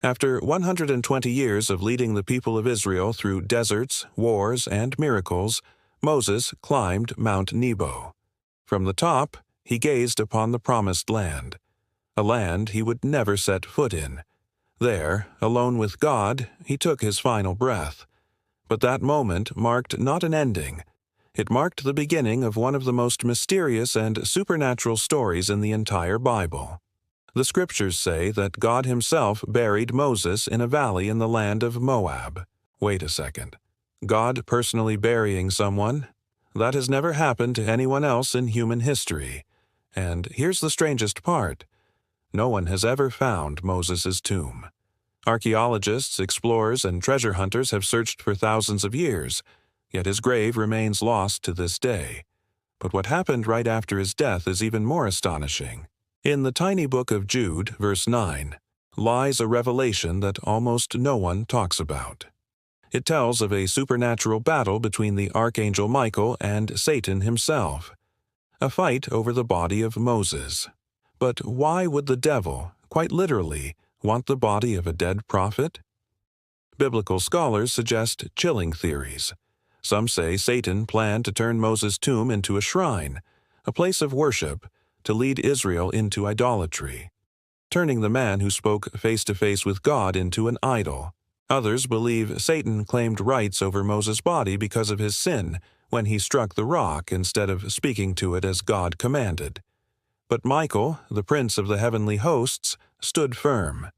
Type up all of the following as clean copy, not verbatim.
After 120 years of leading the people of Israel through deserts, wars, and miracles, Moses climbed Mount Nebo. From the top, he gazed upon the promised land, a land he would never set foot in. There, alone with God, he took his final breath. But that moment marked not an ending. It marked the beginning of one of the most mysterious and supernatural stories in the entire Bible. The scriptures say that God himself buried Moses in a valley in the land of Moab. Wait a second. God personally burying someone? That has never happened to anyone else in human history. And here's the strangest part. No one has ever found Moses' tomb. Archaeologists, explorers, and treasure hunters have searched for thousands of years, yet his grave remains lost to this day. But what happened right after his death is even more astonishing. In the tiny book of Jude, verse 9, lies a revelation that almost no one talks about. It tells of a supernatural battle between the Archangel Michael and Satan himself, a fight over the body of Moses. But why would the devil, quite literally, want the body of a dead prophet? Biblical scholars suggest chilling theories. Some say Satan planned to turn Moses' tomb into a shrine, a place of worship, to lead Israel into idolatry, turning the man who spoke face-to-face with God into an idol. Others believe Satan claimed rights over Moses' body because of his sin when he struck the rock instead of speaking to it as God commanded. But Michael, the prince of the heavenly hosts, stood firm.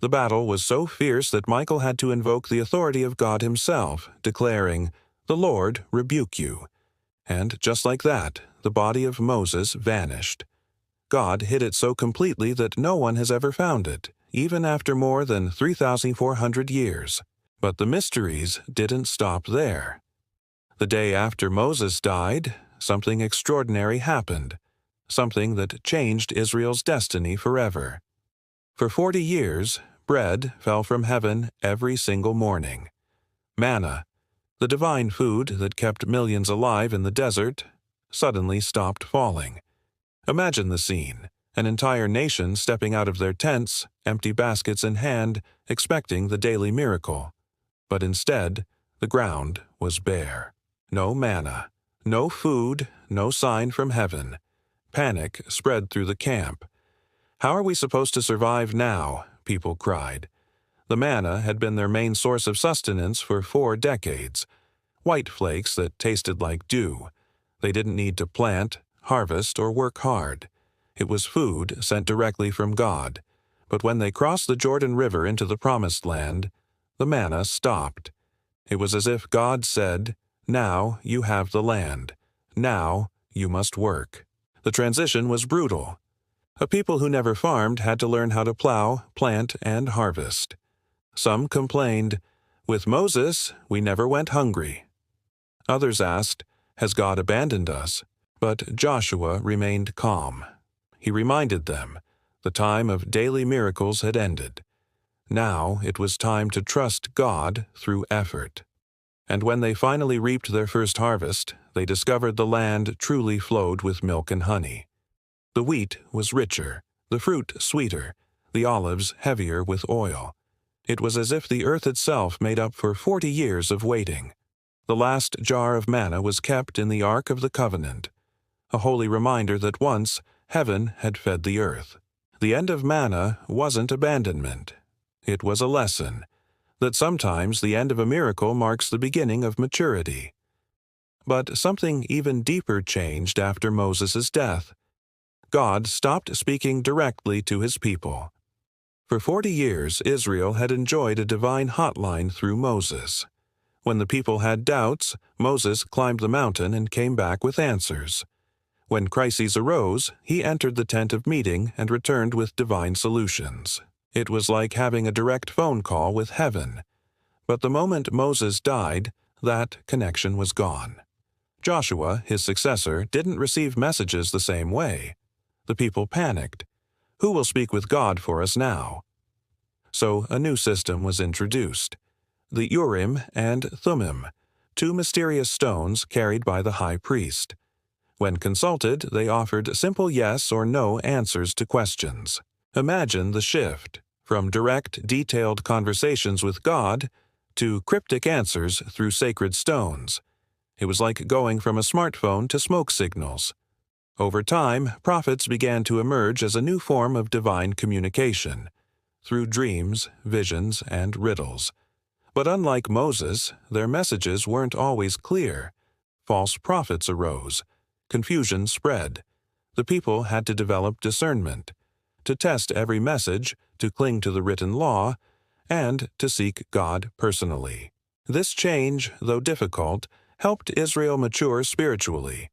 The battle was so fierce that Michael had to invoke the authority of God himself, declaring, "The Lord rebuke you." And just like that, the body of Moses vanished. God hid it so completely that no one has ever found it, even after more than 3,400 years. But the mysteries didn't stop there. The day after Moses died, something extraordinary happened, something that changed Israel's destiny forever. For 40 years, bread fell from heaven every single morning. Manna, the divine food that kept millions alive in the desert, suddenly stopped falling. Imagine the scene, an entire nation stepping out of their tents, empty baskets in hand, expecting the daily miracle. But instead, the ground was bare. No manna, no food, no sign from heaven. Panic spread through the camp. "How are we supposed to survive now?" people cried. The manna had been their main source of sustenance for 4 decades. White flakes that tasted like dew. They didn't need to plant, harvest, or work hard. It was food sent directly from God. But when they crossed the Jordan River into the Promised Land, the manna stopped. It was as if God said, "Now you have the land. Now you must work." The transition was brutal. A people who never farmed had to learn how to plow, plant, and harvest. Some complained, "With Moses, we never went hungry." Others asked, "Has God abandoned us?" But Joshua remained calm. He reminded them, the time of daily miracles had ended. Now it was time to trust God through effort. And when they finally reaped their first harvest, they discovered the land truly flowed with milk and honey. The wheat was richer, the fruit sweeter, the olives heavier with oil. It was as if the earth itself made up for 40 years of waiting. The last jar of manna was kept in the Ark of the Covenant, a holy reminder that once heaven had fed the earth. The end of manna wasn't abandonment. It was a lesson that sometimes the end of a miracle marks the beginning of maturity. But something even deeper changed after Moses' death. God stopped speaking directly to his people. For 40 years, Israel had enjoyed a divine hotline through Moses. When the people had doubts, Moses climbed the mountain and came back with answers. When crises arose, he entered the tent of meeting and returned with divine solutions. It was like having a direct phone call with heaven. But the moment Moses died, that connection was gone. Joshua, his successor, didn't receive messages the same way. The people panicked. Who will speak with God for us now? So a new system was introduced. The Urim and Thummim, 2 mysterious stones carried by the high priest. When consulted, they offered simple yes or no answers to questions. Imagine the shift. from direct, detailed conversations with God to cryptic answers through sacred stones. It was like going from a smartphone to smoke signals. Over time, prophets began to emerge as a new form of divine communication, through dreams, visions, and riddles. But unlike Moses, their messages weren't always clear. False prophets arose. Confusion spread. The people had to develop discernment, to test every message, to cling to the written law, and to seek God personally. This change, though difficult, helped Israel mature spiritually.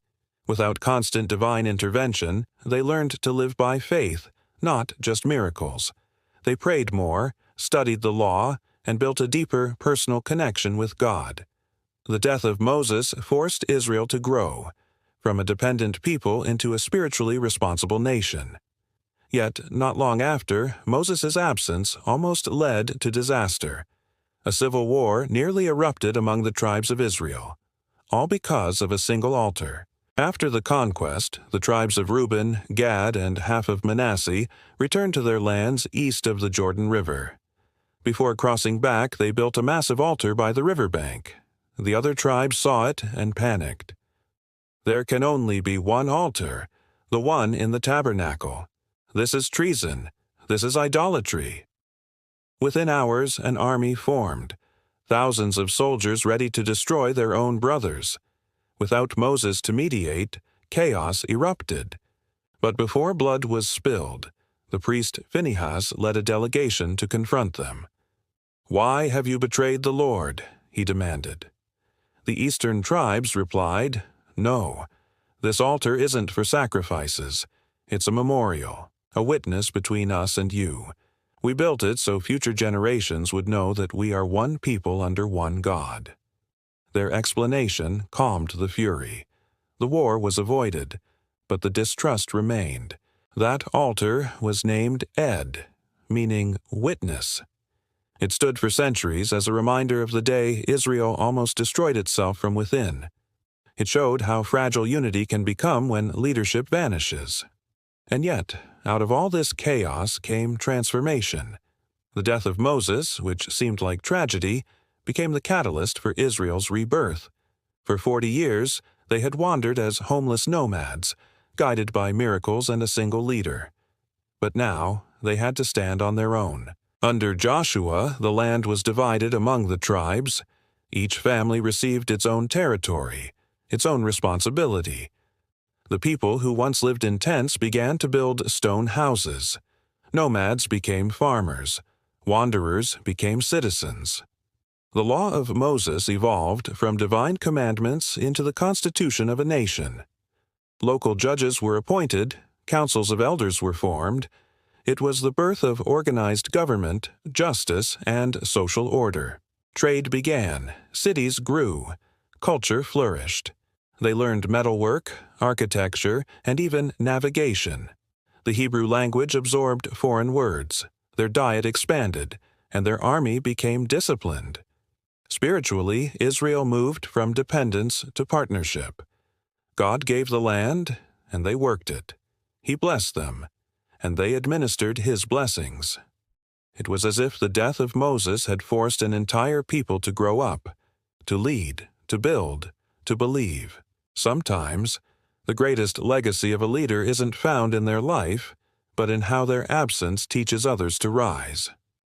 Without constant divine intervention, they learned to live by faith, not just miracles. They prayed more, studied the law, and built a deeper personal connection with God. The death of Moses forced Israel to grow, from a dependent people into a spiritually responsible nation. Yet, not long after, Moses' absence almost led to disaster. A civil war nearly erupted among the tribes of Israel, all because of a single altar. After the conquest, the tribes of Reuben, Gad, and half of Manasseh returned to their lands east of the Jordan River. Before crossing back, they built a massive altar by the riverbank. The other tribes saw it and panicked. There can only be one altar, the one in the tabernacle. This is treason. This is idolatry. Within hours, an army formed, thousands of soldiers ready to destroy their own brothers. Without Moses to mediate, chaos erupted. But before blood was spilled, the priest Phinehas led a delegation to confront them. "Why have you betrayed the Lord?" he demanded. The eastern tribes replied, "No, this altar isn't for sacrifices. It's a memorial, a witness between us and you. We built it so future generations would know that we are one people under one God." Their explanation calmed the fury. The war was avoided, but the distrust remained. That altar was named Ed, meaning witness. It stood for centuries as a reminder of the day Israel almost destroyed itself from within. It showed how fragile unity can become when leadership vanishes. And yet, out of all this chaos came transformation. The death of Moses, which seemed like tragedy, became the catalyst for Israel's rebirth. For 40 years, they had wandered as homeless nomads, guided by miracles and a single leader. But now, they had to stand on their own. Under Joshua, the land was divided among the tribes. Each family received its own territory, its own responsibility. The people who once lived in tents began to build stone houses. Nomads became farmers. Wanderers became citizens. The law of Moses evolved from divine commandments into the constitution of a nation. Local judges were appointed, councils of elders were formed. It was the birth of organized government, justice, and social order. Trade began, cities grew, culture flourished. They learned metalwork, architecture, and even navigation. The Hebrew language absorbed foreign words. Their diet expanded, and their army became disciplined. Spiritually, Israel moved from dependence to partnership. God gave the land, and they worked it. He blessed them, and they administered His blessings. It was as if the death of Moses had forced an entire people to grow up, to lead, to build, to believe. Sometimes, the greatest legacy of a leader isn't found in their life, but in how their absence teaches others to rise.